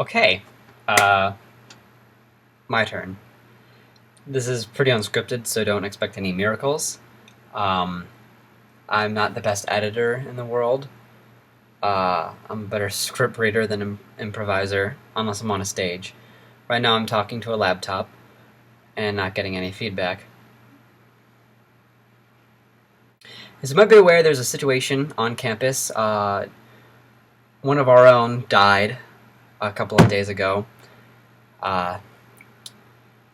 Okay, my turn. This is pretty unscripted, so don't expect any miracles. I'm not the best editor in the world. I'm a better script reader than improviser, unless I'm on a stage. Right now I'm talking to a laptop and not getting any feedback. As you might be aware, there's a situation on campus. One of our own died a couple of days ago.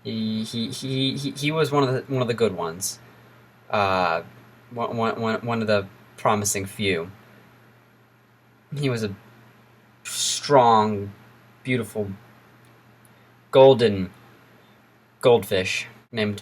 He was one of the good ones. One of the promising few. He was a strong, beautiful, golden goldfish named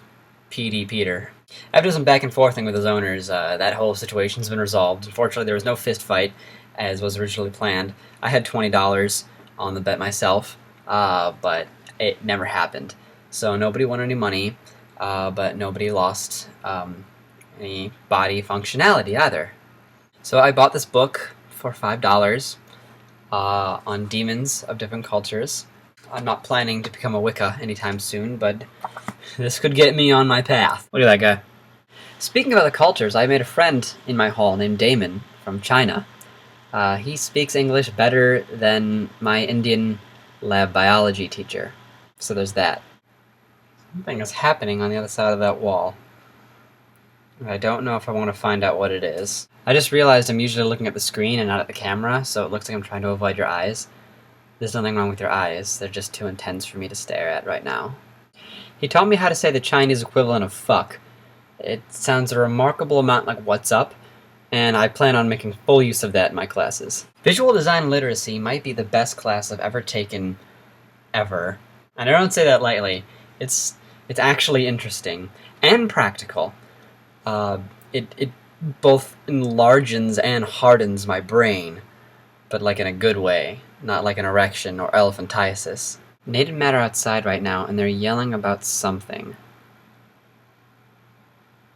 P.D. Peter. After some back and forthing with his owners, that whole situation's been resolved. Unfortunately, there was no fist fight, as was originally planned. I had $20 on the bet myself, but it never happened. So nobody won any money, but nobody lost any body functionality either. So I bought this book for $5 on demons of different cultures. I'm not planning to become a Wicca anytime soon, but this could get me on my path. Look at that guy. Speaking of other cultures, I made a friend in my hall named Damon from China. He speaks English better than my Indian lab biology teacher. So there's that. Something is happening on the other side of that wall. I don't know if I want to find out what it is. I just realized I'm usually looking at the screen and not at the camera, so it looks like I'm trying to avoid your eyes. There's nothing wrong with your eyes, they're just too intense for me to stare at right now. He taught me how to say the Chinese equivalent of fuck. It sounds a remarkable amount like what's up, and I plan on making full use of that in my classes. Visual design literacy might be the best class I've ever taken, ever. And I don't say that lightly. It's actually interesting and practical. It both enlarges and hardens my brain, but like in a good way, not like an erection or elephantiasis. Native matter outside right now, and they're yelling about something.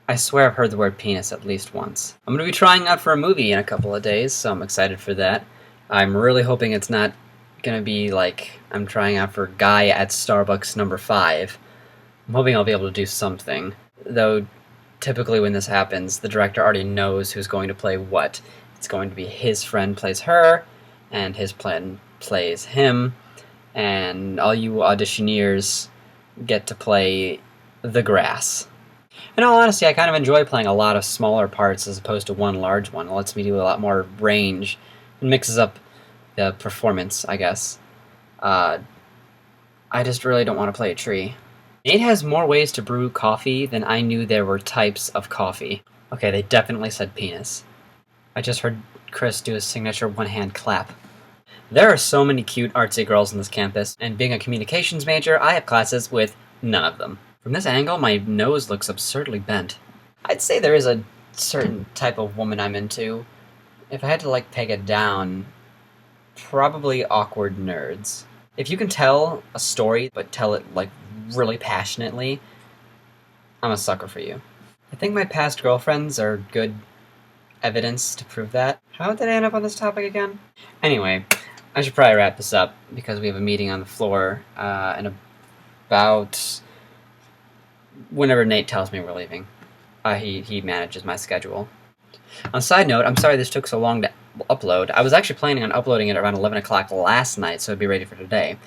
I swear I've heard the word penis at least once. I'm going to be trying out for a movie in a couple of days, so I'm excited for that. I'm really hoping it's not going to be like I'm trying out for Guy at Starbucks number 5. I'm hoping I'll be able to do something, though typically when this happens, the director already knows who's going to play what. It's going to be his friend plays her, and his friend plays him, and all you auditioneers get to play the grass. In all honesty, I kind of enjoy playing a lot of smaller parts as opposed to one large one. It lets me do a lot more range and mixes up the performance, I guess. I just really don't want to play a tree. Nate has more ways to brew coffee than I knew there were types of coffee. Okay, they definitely said penis. I just heard Chris do his signature one-hand clap. There are so many cute artsy girls on this campus, and being a communications major, I have classes with none of them. From this angle, my nose looks absurdly bent. I'd say there is a certain type of woman I'm into. If I had to, peg it down, probably awkward nerds. If you can tell a story, but tell it, really passionately, I'm a sucker for you. I think my past girlfriends are good evidence to prove that. How did I end up on this topic again? Anyway, I should probably wrap this up, because we have a meeting on the floor, in about whenever Nate tells me we're leaving. He manages my schedule. On a side note, I'm sorry this took so long to upload. I was actually planning on uploading it around 11 o'clock last night, so it'd be ready for today.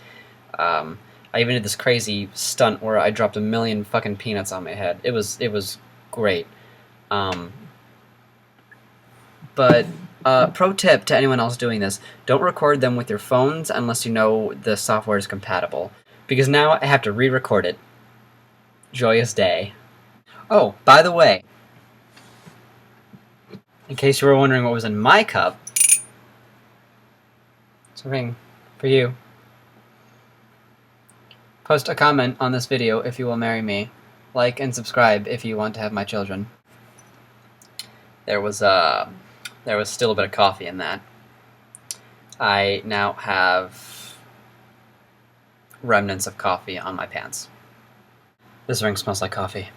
I even did this crazy stunt where I dropped 1 million fucking peanuts on my head. It was great. But pro tip to anyone else doing this, don't record them with your phones unless you know the software is compatible. Because now I have to re-record it. Joyous day. Oh, by the way, in case you were wondering what was in my cup, it's a ring for you. Post a comment on this video if you will marry me. Like and subscribe if you want to have my children. There was still a bit of coffee in that. I now have remnants of coffee on my pants. This ring smells like coffee.